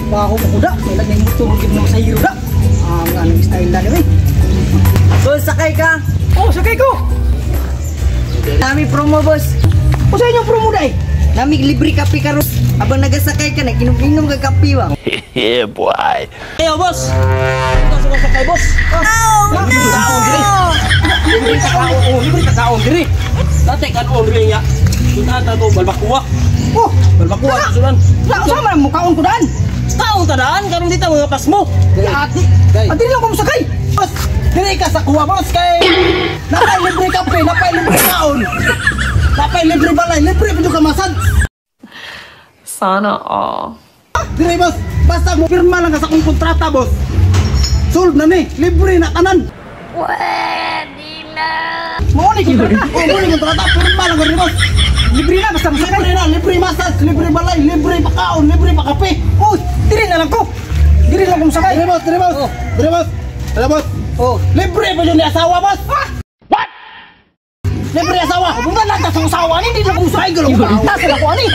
baho mo kuda. May lagay mo tumugin mo sa hiro da. Ang anong style na rin. Boss, sakay ka. Oh, sakay ko. Nami promo, boss. O sa inyo promo da eh. Nami libre kape ka ron. Abang nagasakay ka na, inom ka kape ba? Yeah, boy. Ayo, boss. Ito sa sakay, boss. Libre kaon diri. Libre kaon diri. Dati kan on diri ya. Kita ta to balbakuwa. Oh, balbakuwa sudan. Sa sama mo kaon ko daan. Kaon ta daan karon dito mga pas mo. Ati. Ati lang ko sakay. Boss, diri ka sa kuwa, boss kay. Napay libre kape, napay libre kaon. Napay libre balay, libre pud ka masad. Sana all. Dire boss, basta mo pirma lang ka sa akong kontrata boss. Solve na ni, libre na tanan. Pwede na. Mo ni kontrata, mo ni kontrata pirma lang ka boss. Libre na basta mo libre na, libre massage, libre balay, libre pakaon, libre pakape. Oh, dire na lang ko. Dire lang kong sakay. Dire boss, dire boss. Dire boss. Dire boss. Oh, libre pa yun ni asawa boss. What? Libre asawa. Bunga lang ta sa asawa ni, hindi lang kong sakay gulong. Tas na ko ani.